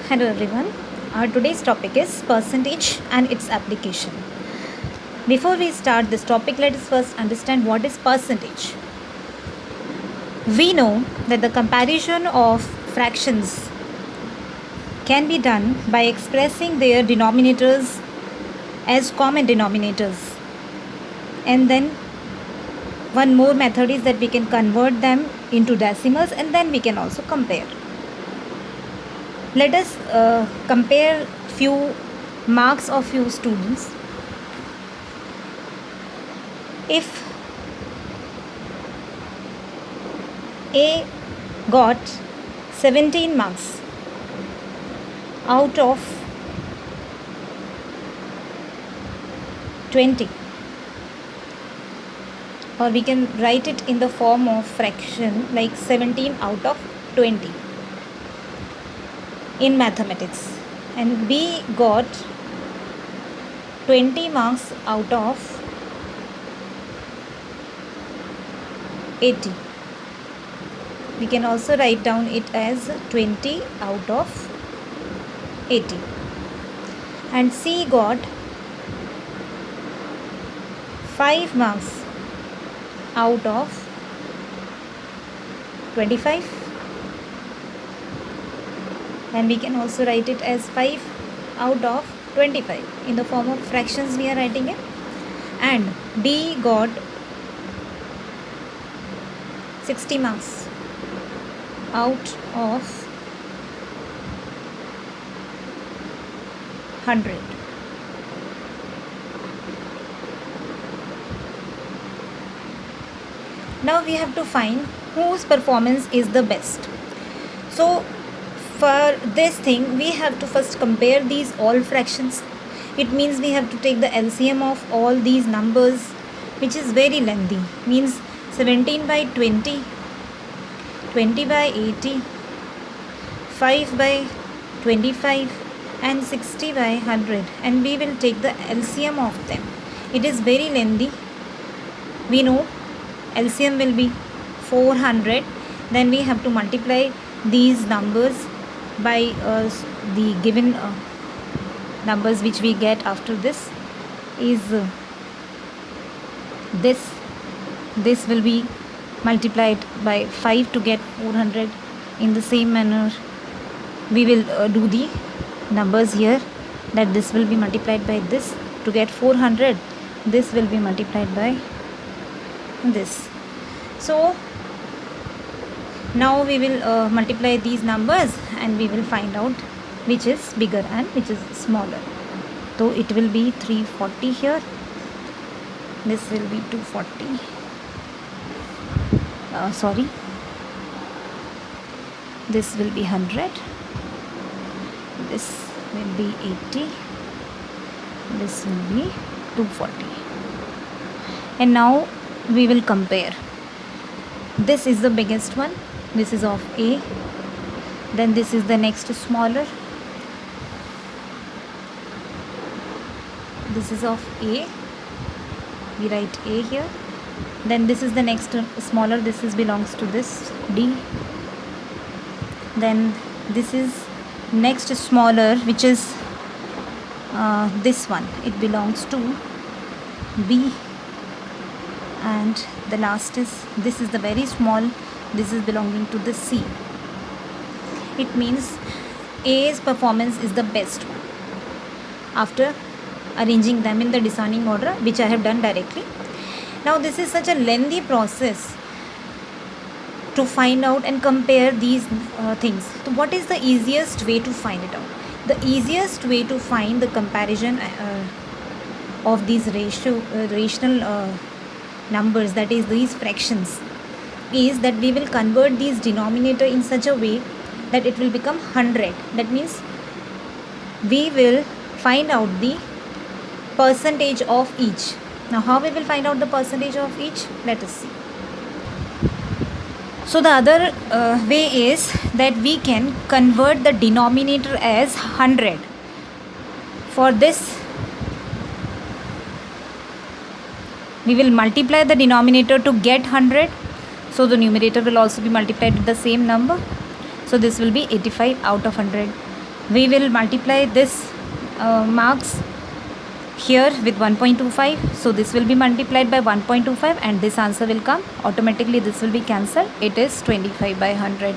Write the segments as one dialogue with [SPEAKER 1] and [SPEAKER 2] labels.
[SPEAKER 1] Hello everyone. Our today's topic is percentage and its application. Before we start this topic, let us first understand what is percentage. We know that the comparison of fractions can be done by expressing their denominators as common denominators. And then one more method is that we can convert them into decimals and then we can also compare. Let us compare few marks of few students. If A got 17 marks out of 20, or we can write it in the form of fraction like 17 out of 20 in mathematics, and B got 20 marks out of 80. We can also write down it as 20 out of 80. And C got 5 marks out of 25, and we can also write it as 5 out of 25 in the form of fractions we are writing it. And D got 60 marks out of 100. Now we have to find whose performance is the best. So for this thing we have to first compare these all fractions. It means we have to take the LCM of all these numbers, which is very lengthy. Means 17 by 20, 20 by 80, 5 by 25 and 60 by 100, and we will take the LCM of them. It is very lengthy. We know LCM will be 400. Then we have to multiply these numbers by the given numbers which we get after this is this will be multiplied by 5 to get 400. In the same manner we will do the numbers here, that this will be multiplied by this to get 400, this will be multiplied by this. So now we will multiply these numbers and we will find out which is bigger and which is smaller. So it will be 340 here, this will be 240, this will be 100, this will be 80, this will be 240. And now we will compare. This is the biggest one, this is of A, then this is the next smaller, this is of A, we write A here, then this is the next smaller, this is belongs to this D, then this is next smaller, which is this one, it belongs to B, and the last is, this is the very small, this is belonging to the C. It means A's performance is the best one after arranging them in the descending order, which I have done directly. Now this is such a lengthy process to find out and compare these things. So what is the easiest way to find it out? The easiest way to find the comparison of these rational numbers, that is these fractions, is that we will convert these denominator in such a way that it will become 100. That means we will find out the percentage of each. Now how we will find out the percentage of each? Let us see. So the other way is that we can convert the denominator as 100. For this we will multiply the denominator to get 100, so the numerator will also be multiplied with the same number. So this will be 85 out of 100. We will multiply this marks here with 1.25, so this will be multiplied by 1.25 and this answer will come automatically. This will be cancelled. It is 25 by 100.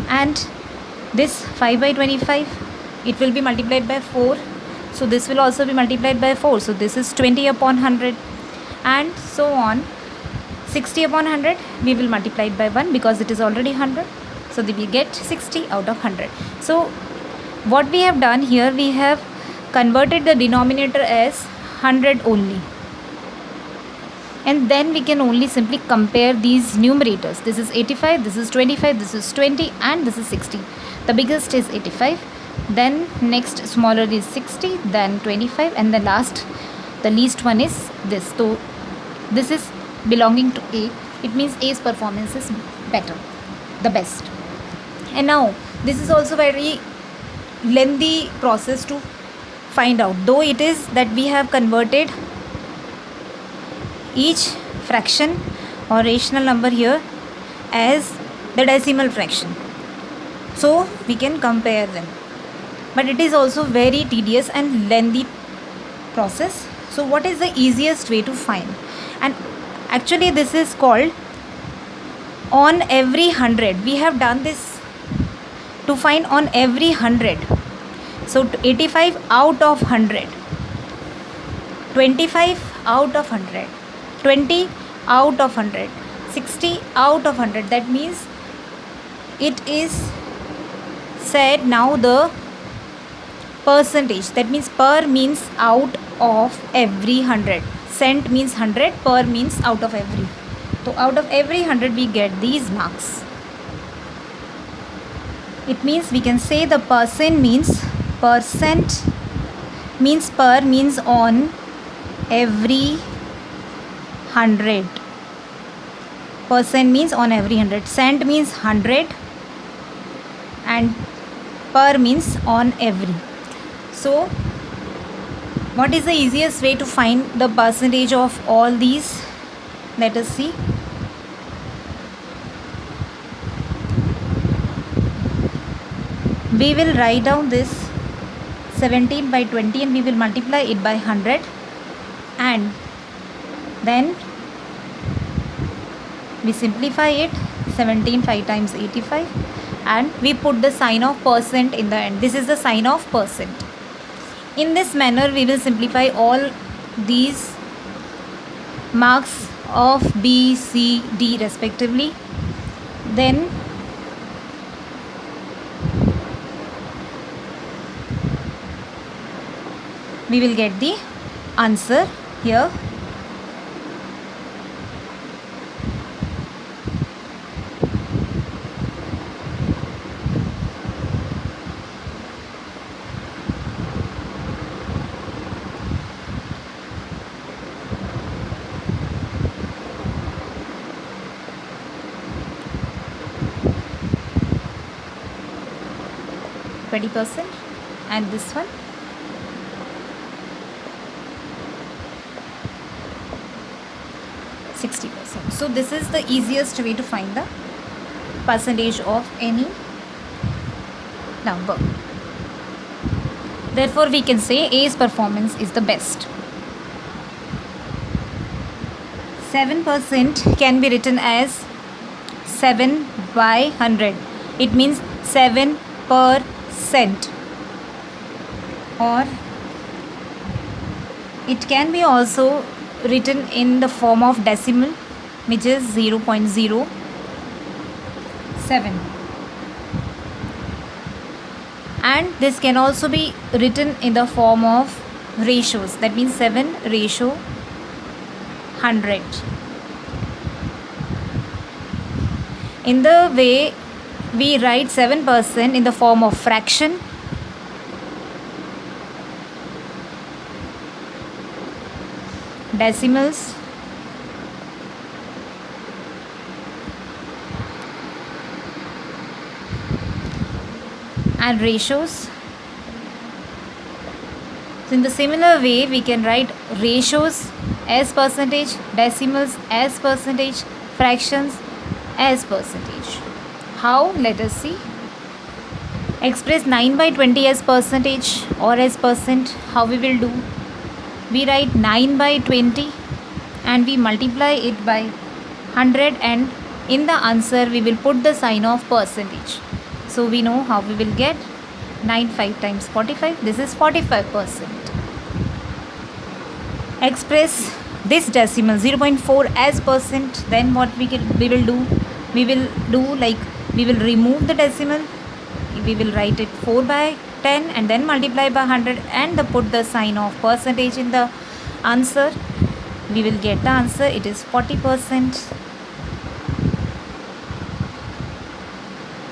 [SPEAKER 1] And this 5 by 25, it will be multiplied by 4, so this will also be multiplied by 4, so this is 20 upon 100, and so on. 60 upon 100 we will multiply it by 1 because it is already 100, so we get 60 out of 100. So what we have done here, we have converted the denominator as 100 only, and then we can only simply compare these numerators. This is 85, this is 25, this is 20, and this is 60. The biggest is 85, then next smaller is 60, then 25, and the least one is this. So this is belonging to A. It means A's performance is better, the best. And now this is also very lengthy process to find out, though it is that we have converted each fraction or rational number here as the decimal fraction, so we can compare them, but it is also very tedious and lengthy process. So what is the easiest way to find? And actually this is called on every 100. We have done this to find on every 100. So 85 out of 100, 25 out of 100, 20 out of 100, 60 out of 100. That means it is said now the percentage. That means per means out of every 100. Cent means 100, per means out of every. So out of every 100 we get these marks. It means we can say the percent means per means on every 100. Percent means on every 100. Cent means 100 and per means on every. So what is the easiest way to find the percentage of all these? Let us see. We will write down this 17 by 20 and we will multiply it by 100, and then we simplify it. 17 5 times 85, and we put the sign of percent in the end. This is the sign of percent. In this manner we will simplify all these marks of B, C, D respectively. Then we will get the answer here. %, and this one 60%. So this is the easiest way to find the percentage of any number. Therefore we can say A's performance is the best. 7% can be written as 7 by 100. It means 7%, or it can be also written in the form of decimal, which is 0.07, and this can also be written in the form of ratios. That means 7 ratio 100. In the way we write 7% in the form of fraction, decimals, and ratios. So in the similar way we can write ratios as percentage, decimals as percentage, fractions as percentage. How? Let us see. Express 9 by 20 as percentage or as percent. How we will do? We write 9 by 20 and we multiply it by 100, and in the answer we will put the sign of percentage. So we know how we will get 95 times 45. This is 45%. Express this decimal 0.4 as percent. Then what we will do? We will remove the decimal. We will write it 4 by 10 and then multiply by 100 and put the sign of percentage in the answer. We will get the answer. It is 40%.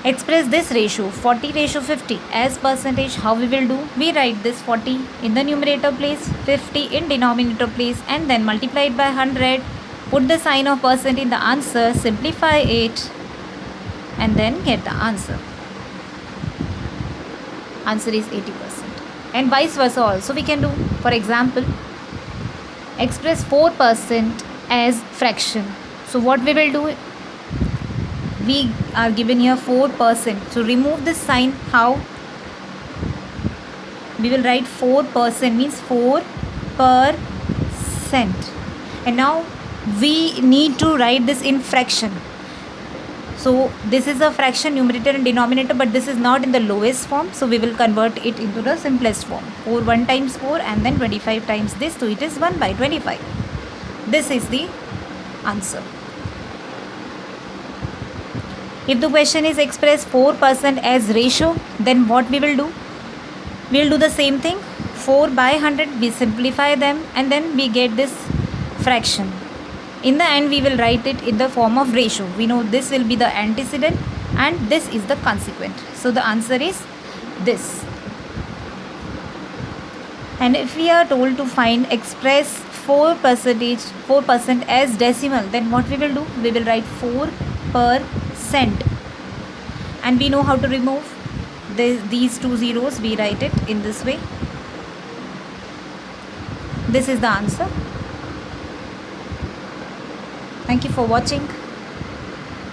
[SPEAKER 1] Express this ratio 40:50 as percentage. How we will do? We write this 40 in the numerator place, 50 in denominator place, and then multiply it by 100. Put the sign of percent in the answer, simplify it, and then get the answer. Answer is 80%. And vice versa also we can do. For example, express 4% as fraction. So what we will do? We are given here 4%. So remove this sign. How? We will write 4% means 4%. And now we need to write this in fraction. So this is a fraction, numerator and denominator, but this is not in the lowest form. So we will convert it into the simplest form. 4 1 times 4 and then 25 times this. So it is 1 by 25. This is the answer. If the question is express 4% as ratio, then what we will do? We will do the same thing. 4 by 100, we simplify them and then we get this fraction. In the end, we will write it in the form of ratio. We know this will be the antecedent and this is the consequent. So the answer is this. And if we are told to find express 4% as decimal, then what we will do? We will write 4%. And we know how to remove these two zeros. We write it in this way. This is the answer. Thank you for watching.